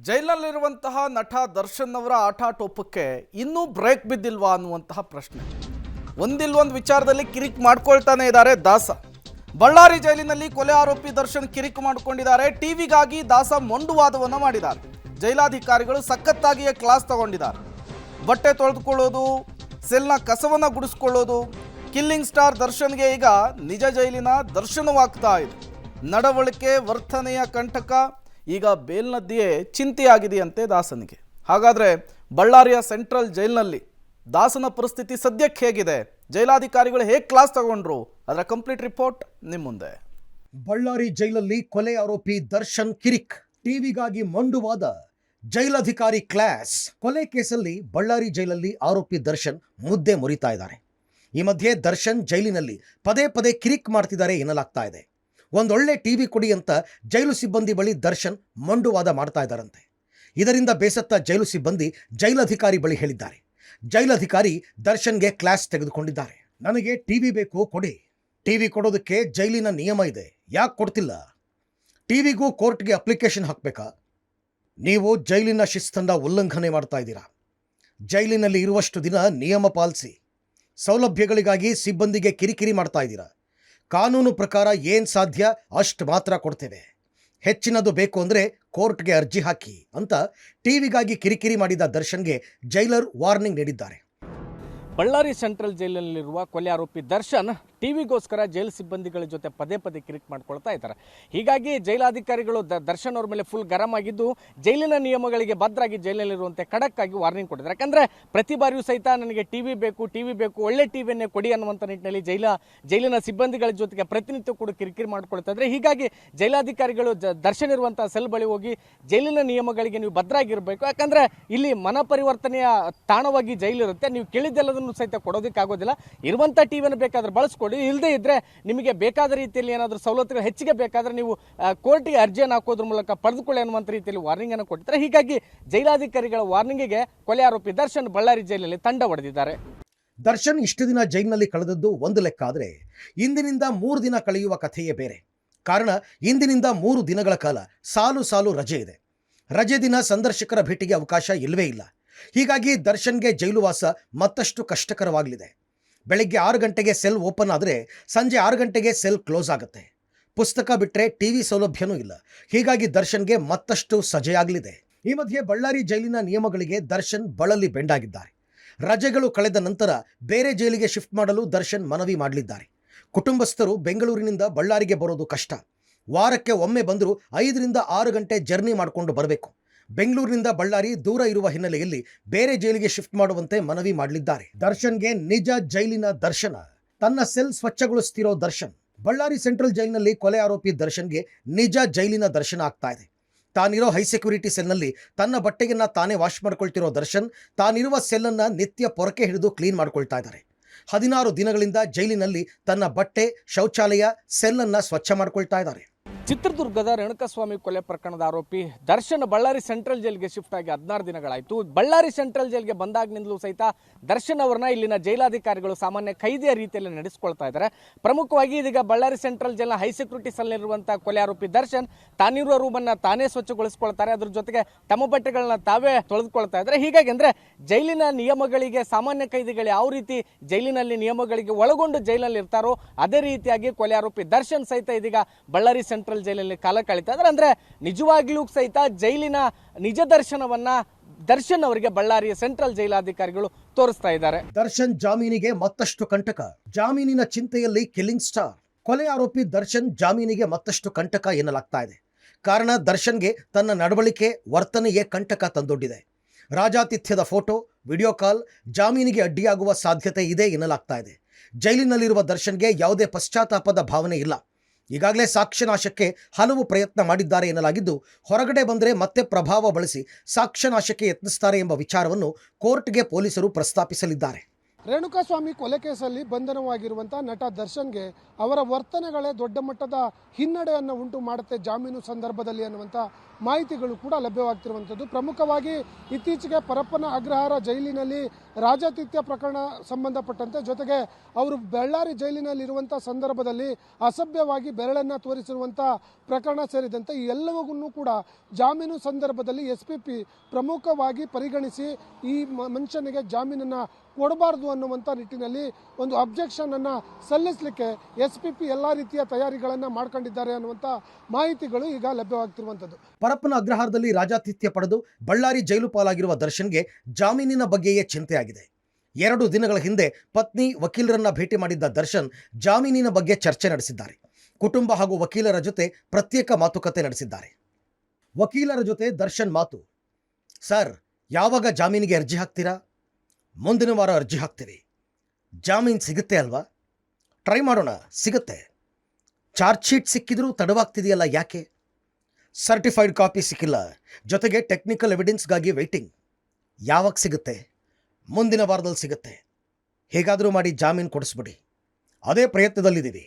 ಜೈಲಲ್ಲಿರುವಂತಹ ನಟ ದರ್ಶನ್ ಅವರ ಆಟಾಟೋಪಕ್ಕೆ ಇನ್ನೂ ಬ್ರೇಕ್ ಬಿದ್ದಿಲ್ವಾ ಅನ್ನುವಂತಹ ಪ್ರಶ್ನೆ. ಒಂದಿಲ್ವೊಂದು ವಿಚಾರದಲ್ಲಿ ಕಿರಿಕ್ ಮಾಡ್ಕೊಳ್ತಾನೆ ಇದ್ದಾರೆ ದಾಸ. ಬಳ್ಳಾರಿ ಜೈಲಿನಲ್ಲಿ ಕೊಲೆ ಆರೋಪಿ ದರ್ಶನ್ ಕಿರಿಕ್ ಮಾಡಿಕೊಂಡಿದ್ದಾರೆ. ಟಿವಿಗಾಗಿ ದಾಸ ಮೊಂಡುವಾದವನ್ನು ಮಾಡಿದ್ದಾರೆ. ಜೈಲಾಧಿಕಾರಿಗಳು ಸಖತ್ತಾಗಿಯೇ ಕ್ಲಾಸ್ ತಗೊಂಡಿದ್ದಾರೆ. ಬಟ್ಟೆ ತೊಳೆದುಕೊಳ್ಳೋದು, ಸೆಲ್ನ ಕಸವನ್ನು ಗುಡಿಸ್ಕೊಳ್ಳೋದು. ಕಿಲ್ಲಿಂಗ್ ಸ್ಟಾರ್ ದರ್ಶನ್ಗೆ ಈಗ ನಿಜ ಜೈಲಿನ ದರ್ಶನವಾಗ್ತಾ ಇದೆ. ನಡವಳಿಕೆ ವರ್ತನೆಯ ಕಂಟಕ ಈಗ ಬೇಲ್ನದ್ದಿಯೇ ಚಿಂತೆಯಾಗಿದೆಯಂತೆ ದಾಸನಿಗೆ. ಹಾಗಾದರೆ ಬಳ್ಳಾರಿಯ ಸೆಂಟ್ರಲ್ ಜೈಲಿನಲ್ಲಿ ದಾಸನ ಪರಿಸ್ಥಿತಿ ಸದ್ಯಕ್ಕೆ ಹೇಗಿದೆ, ಜೈಲಾಧಿಕಾರಿಗಳು ಹೇಗೆ ಕ್ಲಾಸ್ ತಗೊಂಡ್ರು, ಅದರ ಕಂಪ್ಲೀಟ್ ರಿಪೋರ್ಟ್ ನಿಮ್ಮ ಮುಂದೆ. ಬಳ್ಳಾರಿ ಜೈಲಲ್ಲಿ ಕೊಲೆ ಆರೋಪಿ ದರ್ಶನ್ ಕಿರಿಕ್, ಟಿವಿಗಾಗಿ ಮೊಂಡುವಾದ, ಜೈಲಾಧಿಕಾರಿ ಕ್ಲಾಸ್. ಕೊಲೆ ಕೇಸಲ್ಲಿ ಬಳ್ಳಾರಿ ಜೈಲಲ್ಲಿ ಆರೋಪಿ ದರ್ಶನ್ ಮುದ್ದೆ ಮುರಿತಾ ಇದ್ದಾರೆ. ಈ ಮಧ್ಯೆ ದರ್ಶನ್ ಜೈಲಿನಲ್ಲಿ ಪದೇ ಪದೇ ಕಿರಿಕ್ ಮಾಡ್ತಿದ್ದಾರೆ ಎನ್ನಲಾಗ್ತಾ ಇದೆ. ಒಂದೊಳ್ಳೆ ಟಿವಿ ಕೊಡಿ ಅಂತ ಜೈಲು ಸಿಬ್ಬಂದಿ ಬಳಿ ದರ್ಶನ್ ಮೊಂಡುವಾದ ಮಾಡ್ತಾ ಇದ್ದಾರಂತೆ. ಇದರಿಂದ ಬೇಸತ್ತ ಜೈಲು ಸಿಬ್ಬಂದಿ ಜೈಲಾಧಿಕಾರಿ ಬಳಿ ಹೇಳಿದ್ದಾರೆ. ಜೈಲಾಧಿಕಾರಿ ದರ್ಶನ್ಗೆ ಕ್ಲಾಸ್ ತೆಗೆದುಕೊಂಡಿದ್ದಾರೆ. ನನಗೆ ಟಿವಿ ಬೇಕು, ಕೊಡಿ. ಟಿವಿ ಕೊಡೋದಕ್ಕೆ ಜೈಲಿನ ನಿಯಮ ಇದೆ, ಯಾಕೆ ಕೊಡ್ತಿಲ್ಲ? ಟಿವಿಗೂ ಕೋರ್ಟ್ಗೆ ಅಪ್ಲಿಕೇಶನ್ ಹಾಕಬೇಕಾ? ನೀವು ಜೈಲಿನ ಶಿಸ್ತನ್ನ ಉಲ್ಲಂಘನೆ ಮಾಡ್ತಾ ಇದ್ದೀರಾ. ಜೈಲಿನಲ್ಲಿ ಇರುವಷ್ಟು ದಿನ ನಿಯಮ ಪಾಲಿಸಿ. ಸೌಲಭ್ಯಗಳಿಗಾಗಿ ಸಿಬ್ಬಂದಿಗೆ ಕಿರಿಕಿರಿ ಮಾಡ್ತಾ ಇದ್ದೀರಾ. ಕಾನೂನು ಪ್ರಕಾರ ಏನು ಸಾಧ್ಯ ಅಷ್ಟು ಮಾತ್ರ ಕೊಡ್ತೇವೆ. ಹೆಚ್ಚಿನದು ಬೇಕು ಅಂದರೆ ಕೋರ್ಟ್ಗೆ ಅರ್ಜಿ ಹಾಕಿ ಅಂತ ಟಿವಿಗಾಗಿ ಕಿರಿಕಿರಿ ಮಾಡಿದ ದರ್ಶನ್ಗೆ ಜೈಲರ್ ವಾರ್ನಿಂಗ್ ನೀಡಿದ್ದಾರೆ. ಬಳ್ಳಾರಿ ಸೆಂಟ್ರಲ್ ಜೈಲಿನಲ್ಲಿರುವ ಕೊಲೆ ಆರೋಪಿ ದರ್ಶನ್ ಟಿವಿಗೋಸ್ಕರ ಜೈಲು ಸಿಬ್ಬಂದಿಗಳ ಜೊತೆ ಪದೇ ಪದೇ ಕಿರಿಕ್ ಮಾಡ್ಕೊಳ್ತಾ ಇದ್ದಾರೆ. ಹೀಗಾಗಿ ಜೈಲಾಧಿಕಾರಿಗಳು ದರ್ಶನ್ ಅವ್ರ ಮೇಲೆ ಫುಲ್ ಗರಂ ಆಗಿದ್ದು ಜೈಲಿನ ನಿಯಮಗಳಿಗೆ ಬದ್ಧರಾಗಿ ಜೈಲಿನಲ್ಲಿರುವಂತೆ ಖಡಕ್ ಆಗಿ ವಾರ್ನಿಂಗ್ ಕೊಟ್ಟಿದ್ದಾರೆ. ಯಾಕಂದರೆ ಪ್ರತಿ ಬಾರಿಯೂ ಸಹಿತ ನನಗೆ ಟಿವಿ ಬೇಕು, ಒಳ್ಳೆ ಟಿವಿಯನ್ನೇ ಕೊಡಿ ಅನ್ನುವಂಥ ನಿಟ್ಟಿನಲ್ಲಿ ಜೈಲಿನ ಸಿಬ್ಬಂದಿಗಳ ಜೊತೆಗೆ ಪ್ರತಿನಿತ್ಯ ಕೂಡ ಕಿರಿಕಿರಿ ಮಾಡ್ಕೊಳ್ತಾ ಇದ್ದಾರೆ. ಹೀಗಾಗಿ ಜೈಲಾಧಿಕಾರಿಗಳು ದರ್ಶನ್ ಇರುವಂಥ ಸೆಲ್ ಬಳಿ ಹೋಗಿ ಜೈಲಿನ ನಿಯಮಗಳಿಗೆ ನೀವು ಬದ್ಧರಾಗಿರಬೇಕು. ಯಾಕಂದರೆ ಇಲ್ಲಿ ಮನಪರಿವರ್ತನೆಯ ತಾಣವಾಗಿ ಜೈಲಿರುತ್ತೆ. ನೀವು ಕೇಳಿದ್ದೆಲ್ಲದನ್ನು ಸಹಿತ ಕೊಡೋದಕ್ಕಾಗೋದಿಲ್ಲ. ಇರುವಂಥ ಟಿವಿಯನ್ನು ಬೇಕಾದ್ರೆ ಬಳಸ್ಕೊಡಿ, ಇಲ್ಲದೇ ಇದ್ರೆ ನಿಮಗೆ ಬೇಕಾದ ರೀತಿಯಲ್ಲಿ ಏನಾದರೂ ಸವಲತ್ತುಗಳು ಹೆಚ್ಚಿಗೆ ಬೇಕಾದ್ರೆ ನೀವು ಕೋರ್ಟಿಗೆ ಅರ್ಜಿಯನ್ನು ಹಾಕೋದ್ರ ಮೂಲಕ ಪಡೆದುಕೊಳ್ಳಿ ಅನ್ನುವಂಥ ರೀತಿಯಲ್ಲಿ ವಾರ್ನಿಂಗ್ ಅನ್ನು ಕೊಟ್ಟಿದ್ದಾರೆ. ಹೀಗಾಗಿ ಜೈಲಾಧಿಕಾರಿಗಳ ವಾರ್ನಿಂಗಿಗೆ ಕೊಲೆ ಆರೋಪಿ ದರ್ಶನ್ ಬಳ್ಳಾರಿ ಜೈಲಲ್ಲಿ ತಂಡ ಹೊಡೆದಿದ್ದಾರೆ. ದರ್ಶನ್ ಇಷ್ಟು ದಿನ ಜೈಲಿನಲ್ಲಿ ಕಳೆದದ್ದು ಒಂದು ಲೆಕ್ಕ ಆದರೆ ಇಂದಿನಿಂದ 3 ದಿನ ಕಳೆಯುವ ಕಥೆಯೇ ಬೇರೆ. ಕಾರಣ ಇಂದಿನಿಂದ 3 ದಿನಗಳ ಕಾಲ ಸಾಲು ರಜೆ ಇದೆ. ರಜೆ ದಿನ ಸಂದರ್ಶಕರ ಭೇಟಿಗೆ ಅವಕಾಶ ಇಲ್ಲವೇ ಇಲ್ಲ. ಹೀಗಾಗಿ ದರ್ಶನ್ಗೆ ಜೈಲುವಾಸ ಮತ್ತಷ್ಟು ಕಷ್ಟಕರವಾಗಲಿದೆ. ಬೆಳಗ್ಗೆ 6 ಗಂಟೆಗೆ ಸೆಲ್ ಓಪನ್ ಆದರೆ ಸಂಜೆ 6 ಗಂಟೆಗೆ ಸೆಲ್ ಕ್ಲೋಸ್ ಆಗುತ್ತೆ. ಪುಸ್ತಕ ಬಿಟ್ಟರೆ ಟಿವಿ ಸೌಲಭ್ಯನೂ ಇಲ್ಲ. ಹೀಗಾಗಿ ದರ್ಶನ್ಗೆ ಮತ್ತಷ್ಟು ಸಜೆಯಾಗಲಿದೆ. ಈ ಮಧ್ಯೆ ಬಳ್ಳಾರಿ ಜೈಲಿನ ನಿಯಮಗಳಿಗೆ ದರ್ಶನ್ ಬಳಲಿ ಬೆಂಡಾಗಿದ್ದಾರೆ. ರಜೆಗಳು ಕಳೆದ ನಂತರ ಬೇರೆ ಜೈಲಿಗೆ ಶಿಫ್ಟ್ ಮಾಡಲು ದರ್ಶನ್ ಮನವಿ ಮಾಡಲಿದ್ದಾರೆ. ಕುಟುಂಬಸ್ಥರು ಬೆಂಗಳೂರಿನಿಂದ ಬಳ್ಳಾರಿಗೆ ಬರೋದು ಕಷ್ಟ. ವಾರಕ್ಕೆ ಒಮ್ಮೆ ಬಂದರೂ 5 ರಿಂದ 6 ಗಂಟೆ ಜರ್ನಿ ಮಾಡಿಕೊಂಡು ಬರಬೇಕು. ಬೆಂಗಳೂರಿನಿಂದ ಬಳ್ಳಾರಿ ದೂರ ಇರುವ ಹಿನ್ನೆಲೆಯಲ್ಲಿ ಬೇರೆ ಜೈಲಿಗೆ ಶಿಫ್ಟ್ ಮಾಡುವಂತೆ ಮನವಿ ಮಾಡಲಿದ್ದಾರೆ. ದರ್ಶನ್ಗೆ ನಿಜ ಜೈಲಿನ ದರ್ಶನ. ತನ್ನ ಸೆಲ್ ಸ್ವಚ್ಛಗೊಳಿಸ್ತಿರೋ ದರ್ಶನ್. ಬಳ್ಳಾರಿ ಸೆಂಟ್ರಲ್ ಜೈಲಿನಲ್ಲಿ ಕೊಲೆ ಆರೋಪಿ ದರ್ಶನ್ಗೆ ನಿಜ ಜೈಲಿನ ದರ್ಶನ ಆಗ್ತಾ ಇದೆ. ತಾನಿರೋ ಹೈ ಸೆಕ್ಯೂರಿಟಿ ಸೆಲ್ನಲ್ಲಿ ತನ್ನ ಬಟ್ಟೆಯನ್ನ ತಾನೇ ವಾಶ್ ಮಾಡ್ಕೊಳ್ತಿರೋ ದರ್ಶನ್ ತಾನಿರುವ ಸೆಲ್ಲನ್ನು ನಿತ್ಯ ಪೊರಕೆ ಹಿಡಿದು ಕ್ಲೀನ್ ಮಾಡ್ಕೊಳ್ತಾ ಇದ್ದಾರೆ. 16 ದಿನಗಳಿಂದ ಜೈಲಿನಲ್ಲಿ ತನ್ನ ಬಟ್ಟೆ, ಶೌಚಾಲಯ, ಸೆಲ್ಲನ್ನು ಸ್ವಚ್ಛ ಮಾಡ್ಕೊಳ್ತಾ ಇದ್ದಾರೆ. ಚಿತ್ರದುರ್ಗದ ರೇಣುಕಸ್ವಾಮಿ ಕೊಲೆ ಪ್ರಕರಣದ ಆರೋಪಿ ದರ್ಶನ್ ಬಳ್ಳಾರಿ ಸೆಂಟ್ರಲ್ ಜೈಲ್ಗೆ ಶಿಫ್ಟ್ ಆಗಿ 16 ದಿನಗಳಾಯಿತು. ಬಳ್ಳಾರಿ ಸೆಂಟ್ರಲ್ ಜೈಲ್ಗೆ ಬಂದಾಗಿನಿಂದಲೂ ಸಹಿತ ದರ್ಶನ್ ಅವರನ್ನ ಇಲ್ಲಿನ ಜೈಲಾಧಿಕಾರಿಗಳು ಸಾಮಾನ್ಯ ಖೈದಿಯ ರೀತಿಯಲ್ಲಿ ನಡೆಸಿಕೊಳ್ತಾ ಇದ್ದಾರೆ. ಪ್ರಮುಖವಾಗಿ ಇದೀಗ ಬಳ್ಳಾರಿ ಸೆಂಟ್ರಲ್ ಜೈಲ್ನ ಹೈ ಸೆಕ್ಯೂರಿಟಿ ಸೆಲ್ನಲ್ಲಿರುವಂತಹ ಕೊಲೆ ಆರೋಪಿ ದರ್ಶನ್ ತಾನಿರುವ ರೂಮನ್ನು ತಾನೇ ಸ್ವಚ್ಛಗೊಳಿಸಿಕೊಳ್ತಾರೆ. ಅದ್ರ ಜೊತೆಗೆ ತಮ್ಮ ಬಟ್ಟೆಗಳನ್ನ ತಾವೇ ತೊಳೆದುಕೊಳ್ತಾ ಇದ್ದಾರೆ. ಹೀಗಾಗಿ ಅಂದ್ರೆ ಜೈಲಿನ ನಿಯಮಗಳಿಗೆ ಸಾಮಾನ್ಯ ಖೈದಿಗಳು ಯಾವ ರೀತಿ ಜೈಲಿನಲ್ಲಿ ನಿಯಮಗಳಿಗೆ ಒಳಗೊಂಡು ಜೈಲಲ್ಲಿ ಇರ್ತಾರೋ ಅದೇ ರೀತಿಯಾಗಿ ಕೊಲೆ ಆರೋಪಿ ದರ್ಶನ್ ಸಹಿತ ಇದೀಗ ಬಳ್ಳಾರಿ ಸೆಂಟ್ರಲ್ ಜೈಲಲ್ಲಿ ಕಾಲ ಕಳೀತಾ ಇದ್ದಾರೆ. ಅಂದ್ರೆ ನಿಜವಾಗ್ಲೂ ಸಹಿತ ಜೈಲಿನ ನಿಜ ದರ್ಶನವನ್ನ ದರ್ಶನ್ ಅವರಿಗೆ ಬಳ್ಳಾರಿಯ ಸೆಂಟ್ರಲ್ ಜೈಲಾಧಿಕಾರಿಗಳು ತೋರಿಸ್ತಾ ಇದ್ದಾರೆ. ದರ್ಶನ್ ಜಾಮೀನಿಗೆ ಮತ್ತಷ್ಟು ಕಂಟಕ. ಜಾಮೀನಿನ ಚಿಂತೆಯಲ್ಲಿ ಕಿಲ್ಲಿಂಗ್ ಸ್ಟಾರ್. ಕೊಲೆ ಆರೋಪಿ ದರ್ಶನ್ ಜಾಮೀನಿಗೆ ಮತ್ತಷ್ಟು ಕಂಟಕ ಎನ್ನಲಾಗ್ತಾ ಇದೆ. ಕಾರಣ ದರ್ಶನ್ಗೆ ತನ್ನ ನಡವಳಿಕೆ ವರ್ತನೆಗೆ ಕಂಟಕ ತಂದೊಡ್ಡಿದೆ. ರಾಜಾತಿಥ್ಯದ ಫೋಟೋ, ವಿಡಿಯೋ ಕಾಲ್ ಜಾಮೀನಿಗೆ ಅಡ್ಡಿಯಾಗುವ ಸಾಧ್ಯತೆ ಇದೆ ಎನ್ನಲಾಗ್ತಾ ಇದೆ. ಜೈಲಿನಲ್ಲಿರುವ ದರ್ಶನ್ಗೆ ಯಾವುದೇ ಪಶ್ಚಾತ್ತಾಪದ ಭಾವನೆ ಇಲ್ಲ. ಈಗಾಗಲೇ ಸಾಕ್ಷ್ಯನಾಶಕ್ಕೆ ಹಲವು ಪ್ರಯತ್ನ ಮಾಡಿದ್ದಾರೆ ಎನ್ನಲಾಗಿದ್ದು, ಹೊರಗಡೆ ಬಂದರೆ ಮತ್ತೆ ಪ್ರಭಾವ ಬಳಸಿ ಸಾಕ್ಷ್ಯನಾಶಕ್ಕೆ ಯತ್ನಿಸ್ತಾರೆ ಎಂಬ ವಿಚಾರವನ್ನು ಕೋರ್ಟ್ಗೆ ಪೊಲೀಸರು ಪ್ರಸ್ತಾಪಿಸಲಿದ್ದಾರೆ. ರೇಣುಕಾಸ್ವಾಮಿ ಕೊಲೆ ಕೇಸಲ್ಲಿ ಬಂಧನವಾಗಿರುವಂಥ ನಟ ದರ್ಶನ್ಗೆ ಅವರ ವರ್ತನೆಗಳೇ ದೊಡ್ಡ ಮಟ್ಟದ ಹಿನ್ನಡೆಯನ್ನು ಉಂಟು ಮಾಡುತ್ತೆ ಜಾಮೀನು ಸಂದರ್ಭದಲ್ಲಿ ಅನ್ನುವಂಥ ಮಾಹಿತಿಗಳು ಕೂಡ ಲಭ್ಯವಾಗ್ತಿರುವಂಥದ್ದು. ಪ್ರಮುಖವಾಗಿ ಇತ್ತೀಚೆಗೆ ಪರಪ್ಪನ ಅಗ್ರಹಾರ ಜೈಲಿನಲ್ಲಿ ರಾಜಾತಿಥ್ಯ ಪ್ರಕರಣ ಸಂಬಂಧಪಟ್ಟಂತೆ, ಜೊತೆಗೆ ಅವರು ಬಳ್ಳಾರಿ ಜೈಲಿನಲ್ಲಿರುವಂಥ ಸಂದರ್ಭದಲ್ಲಿ ಅಸಭ್ಯವಾಗಿ ಬೆರಳನ್ನು ತೋರಿಸಿರುವಂಥ ಪ್ರಕರಣ ಸೇರಿದಂತೆ ಈ ಎಲ್ಲವನ್ನೂ ಕೂಡ ಜಾಮೀನು ಸಂದರ್ಭದಲ್ಲಿ SPP ಪ್ರಮುಖವಾಗಿ ಪರಿಗಣಿಸಿ ಈ ಮನುಷ್ಯನಿಗೆ ಜಾಮೀನನ್ನು ಕೊಡಬಾರ್ದು ಅನ್ನುವಂಥ ನಿಟ್ಟಿನಲ್ಲಿ ಒಂದು ಅಬ್ಜೆಕ್ಷನ್ ಅನ್ನು ಸಲ್ಲಿಸಲಿಕ್ಕೆ SPP ಎಲ್ಲ ರೀತಿಯ ತಯಾರಿಗಳನ್ನು ಮಾಡ್ಕೊಂಡಿದ್ದಾರೆ ಅನ್ನುವಂಥ ಮಾಹಿತಿಗಳು ಈಗ ಲಭ್ಯವಾಗ್ತಿರುವಂಥದ್ದು. ಪರಪ್ಪನ ಅಗ್ರಹಾರದಲ್ಲಿ ರಾಜಾತಿಥ್ಯ ಪಡೆದು ಬಳ್ಳಾರಿ ಜೈಲು ಪಾಲಾಗಿರುವ ದರ್ಶನ್ಗೆ ಜಾಮೀನಿನ ಬಗ್ಗೆಯೇ ಚಿಂತೆಯಾಗಿದೆ. 2 ದಿನಗಳ ಹಿಂದೆ ಪತ್ನಿ ವಕೀಲರನ್ನ ಭೇಟಿ ಮಾಡಿದ್ದ ದರ್ಶನ್ ಜಾಮೀನಿನ ಬಗ್ಗೆ ಚರ್ಚೆ ನಡೆಸಿದ್ದಾರೆ. ಕುಟುಂಬ ಹಾಗೂ ವಕೀಲರ ಜೊತೆ ಪ್ರತ್ಯೇಕ ಮಾತುಕತೆ ನಡೆಸಿದ್ದಾರೆ. ವಕೀಲರ ಜೊತೆ ದರ್ಶನ್ ಮಾತು: ಸರ್, ಯಾವಾಗ ಜಾಮೀನಿಗೆ ಅರ್ಜಿ ಹಾಕ್ತೀರಾ? ಮುಂದಿನ ವಾರ ಅರ್ಜಿ ಹಾಕ್ತೀವಿ. ಜಾಮೀನು ಸಿಗುತ್ತೆ ಅಲ್ವಾ? ಟ್ರೈ ಮಾಡೋಣ, ಸಿಗುತ್ತೆ. ಚಾರ್ಜ್ ಶೀಟ್ ಸಿಕ್ಕಿದ್ರೂ ತಡವಾಗ್ತಿದೆಯಲ್ಲ, ಯಾಕೆ? ಸರ್ಟಿಫೈಡ್ ಕಾಪಿ ಸಿಕ್ಕಿಲ್ಲ, ಜೊತೆಗೆ ಟೆಕ್ನಿಕಲ್ ಎವಿಡೆನ್ಸ್ಗಾಗಿ ವೆಯ್ಟಿಂಗ್. ಯಾವಾಗ ಸಿಗುತ್ತೆ? ಮುಂದಿನ ವಾರದಲ್ಲಿ ಸಿಗುತ್ತೆ. ಹೇಗಾದರೂ ಮಾಡಿ ಜಾಮೀನು ಕೊಡಿಸ್ಬಿಡಿ, ಅದೇ ಪ್ರಯತ್ನದಲ್ಲಿದ್ದೀವಿ.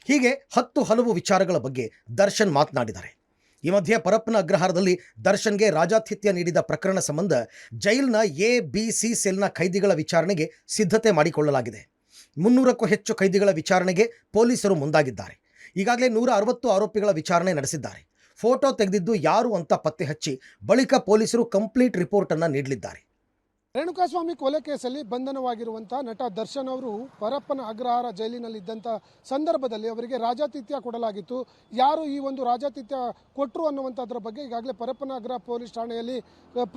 ಹೀಗೆ 10 ಹಲವು ವಿಚಾರಗಳ ಬಗ್ಗೆ ದರ್ಶನ್ ಮಾತನಾಡಿದ್ದಾರೆ. ಈ ಮಧ್ಯೆ ಪರಪ್ಪನ ಅಗ್ರಹಾರದಲ್ಲಿ ದರ್ಶನ್ಗೆ ರಾಜಾತಿಥ್ಯ ನೀಡಿದ ಪ್ರಕರಣ ಸಂಬಂಧ ಜೈಲಿನ A-B-C ಸೆಲ್ನ ಖೈದಿಗಳ ವಿಚಾರಣೆಗೆ ಸಿದ್ಧತೆ ಮಾಡಿಕೊಳ್ಳಲಾಗಿದೆ. 300ಕ್ಕೂ ಹೆಚ್ಚು ಖೈದಿಗಳ ವಿಚಾರಣೆಗೆ ಪೊಲೀಸರು ಮುಂದಾಗಿದ್ದಾರೆ. ಈಗಾಗಲೇ 160 ಆರೋಪಿಗಳ ವಿಚಾರಣೆ ನಡೆಸಿದ್ದಾರೆ. ಫೋಟೋ ತೆಗೆದಿದ್ದು ಯಾರು ಅಂತ ಪತ್ತೆ ಹಚ್ಚಿ ಬಳಿಕ ಪೊಲೀಸರು ಕಂಪ್ಲೀಟ್ ರಿಪೋರ್ಟ್ ಅನ್ನು ನೀಡಲಿದ್ದಾರೆ. ರೇಣುಕಾಸ್ವಾಮಿ ಕೊಲೆ ಕೇಸಲ್ಲಿ ಬಂಧನವಾಗಿರುವಂಥ ನಟ ದರ್ಶನ್ ಅವರು ಪರಪ್ಪನ ಅಗ್ರಹಾರ ಜೈಲಿನಲ್ಲಿದ್ದಂಥ ಸಂದರ್ಭದಲ್ಲಿ ಅವರಿಗೆ ರಾಜಾತಿಥ್ಯ ಕೊಡಲಾಗಿತ್ತು. ಯಾರು ಈ ಒಂದು ರಾಜಾತಿಥ್ಯ ಕೊಟ್ಟರು ಅನ್ನುವಂಥದ್ರ ಬಗ್ಗೆ ಈಗಾಗಲೇ ಪರಪ್ಪನ ಅಗ್ರಹಾರ ಪೊಲೀಸ್ ಠಾಣೆಯಲ್ಲಿ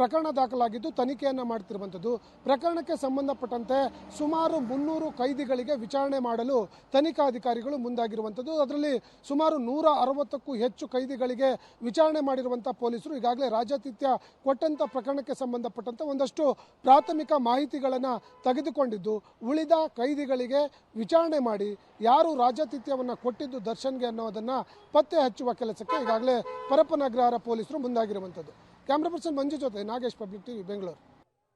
ಪ್ರಕರಣ ದಾಖಲಾಗಿದ್ದು ತನಿಖೆಯನ್ನು ಮಾಡ್ತಿರುವಂಥದ್ದು. ಪ್ರಕರಣಕ್ಕೆ ಸಂಬಂಧಪಟ್ಟಂತೆ ಸುಮಾರು 300 ಖೈದಿಗಳಿಗೆ ವಿಚಾರಣೆ ಮಾಡಲು ತನಿಖಾಧಿಕಾರಿಗಳು ಮುಂದಾಗಿರುವಂಥದ್ದು. ಅದರಲ್ಲಿ ಸುಮಾರು 160ಕ್ಕೂ ಹೆಚ್ಚು ಖೈದಿಗಳಿಗೆ ವಿಚಾರಣೆ ಮಾಡಿರುವಂಥ ಪೊಲೀಸರು ಈಗಾಗಲೇ ರಾಜಾತಿಥ್ಯ ಕೊಟ್ಟಂಥ ಪ್ರಕರಣಕ್ಕೆ ಸಂಬಂಧಪಟ್ಟಂತೆ ಒಂದಷ್ಟು ಪ್ರಾಥಮಿಕ ಮಾಹಿತಿಗಳನ್ನು ತೆಗೆದುಕೊಂಡಿದ್ದು, ಉಳಿದ ಖೈದಿಗಳಿಗೆ ವಿಚಾರಣೆ ಮಾಡಿ ಯಾರು ರಾಜಾತಿಥ್ಯವನ್ನು ಕೊಟ್ಟಿದ್ದು ದರ್ಶನ್ಗೆ ಅನ್ನೋದನ್ನು ಪತ್ತೆ ಹಚ್ಚುವ ಕೆಲಸಕ್ಕೆ ಈಗಾಗಲೇ ಪರಪ್ಪನ ಅಗ್ರಹಾರ ಪೊಲೀಸರು ಮುಂದಾಗಿರುವಂಥದ್ದು. ಕ್ಯಾಮ್ರಾ ಪರ್ಸನ್ ಮಂಜು ಜೊತೆ ನಾಗೇಶ್, ಪಬ್ಲಿಕ್ ಟಿವಿ, ಬೆಂಗಳೂರು.